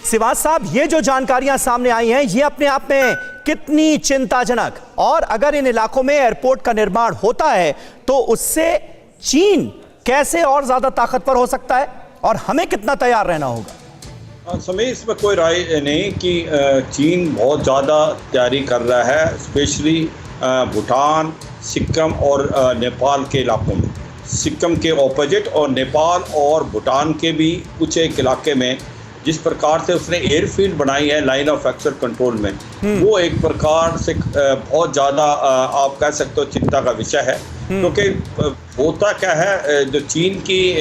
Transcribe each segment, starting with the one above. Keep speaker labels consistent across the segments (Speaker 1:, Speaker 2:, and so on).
Speaker 1: सिवाज साहब, ये जो जानकारियां सामने आई हैं ये अपने आप में कितनी चिंताजनक, और अगर इन इलाकों में एयरपोर्ट का निर्माण होता है तो उससे चीन कैसे और ज्यादा ताकतवर हो सकता है और हमें कितना तैयार रहना होगा?
Speaker 2: समय इसमें कोई राय नहीं कि चीन बहुत ज़्यादा तैयारी कर रहा है, स्पेशली भूटान, सिक्किम और नेपाल के इलाकों में। सिक्किम के ऑपोजिट और नेपाल और भूटान के भी कुछ एक इलाके में जिस प्रकार से उसने एयरफील्ड बनाई है लाइन ऑफ एक्शन कंट्रोल में, वो एक प्रकार से बहुत ज़्यादा आप कह सकते हो चिंता का विषय है। क्योंकि होता क्या है, जो चीन की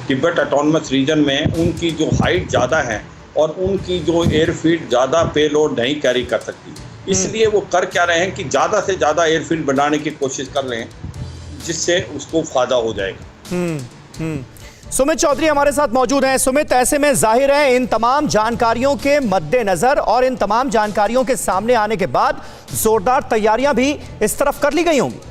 Speaker 2: तिब्बत ऑटोनमस रीजन में उनकी जो हाइट ज़्यादा है और उनकी जो एयरफील्ड ज़्यादा पेलोड नहीं कैरी कर सकती, इसलिए वो कर क्या रहे हैं कि ज़्यादा से ज़्यादा एयरफील्ड बनाने की कोशिश कर रहे हैं जिससे उसको फ़ायदा हो जाएगा।
Speaker 1: सुमित चौधरी हमारे साथ मौजूद हैं। सुमित, ऐसे में जाहिर है इन तमाम जानकारियों के मद्देनजर और इन तमाम जानकारियों के सामने आने के बाद जोरदार तैयारियां भी इस तरफ कर ली गई होंगी।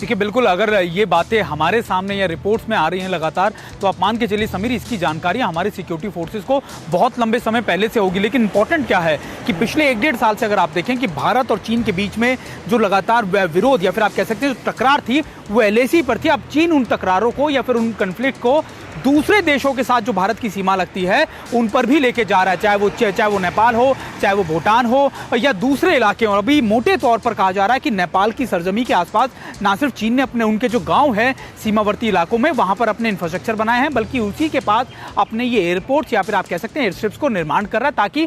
Speaker 3: देखिए, बिल्कुल, अगर ये बातें हमारे सामने या रिपोर्ट्स में आ रही हैं लगातार, तो आप मान के चलिए समीर, इसकी जानकारी हमारे सिक्योरिटी फोर्सेस को बहुत लंबे समय पहले से होगी। लेकिन इंपॉर्टेंट क्या है कि पिछले 1-1.5 साल से अगर आप देखें कि भारत और चीन के बीच में जो लगातार विरोध या फिर आप कह सकते हैं जो तकरार थी, वो LAC पर थी। अब चीन उन तकरारों को या फिर उन कन्फ्लिक्ट को दूसरे देशों के साथ जो भारत की सीमा लगती है उन पर भी लेके जा रहा है, चाहे वो नेपाल हो, चाहे वो भूटान हो या दूसरे इलाके हो। अभी मोटे तौर पर कहा जा रहा है कि नेपाल की सरजमी के आसपास ना सिर्फ चीन ने अपने उनके जो गांव है सीमावर्ती इलाकों में वहां पर अपने इंफ्रास्ट्रक्चर बनाए हैं, बल्कि उसी के पास अपने ये एयरपोर्ट्स या फिर आप कह सकते हैं एयरस्ट्रिप्स को निर्माण कर रहा है ताकि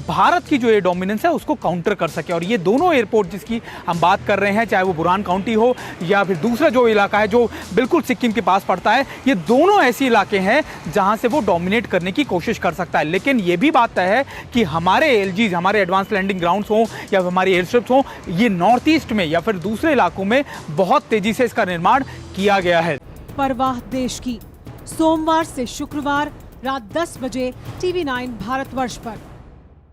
Speaker 3: भारत की जो एयर डोमिनेंस है उसको काउंटर कर सके। और ये दोनों एयरपोर्ट जिसकी हम बात कर रहे हैं, चाहे वो बुरान काउंटी हो या फिर दूसरा जो इलाका है जो बिल्कुल सिक्किम के पास पड़ता है, ये दोनों ऐसे इलाके हैं जहां से वो डोमिनेट करने की कोशिश कर सकता है। लेकिन ये भी बात तय है कि हमारे LGs, हमारे एडवांस लैंडिंग ग्राउंड्स हो या हमारी एयरस्ट्रिप्स हो, ये नॉर्थ ईस्ट में या फिर दूसरे इलाकों में बहुत तेजी से इसका निर्माण किया गया है।
Speaker 4: परवाह देश की, सोमवार से शुक्रवार रात 10 बजे TV9 भारतवर्ष पर।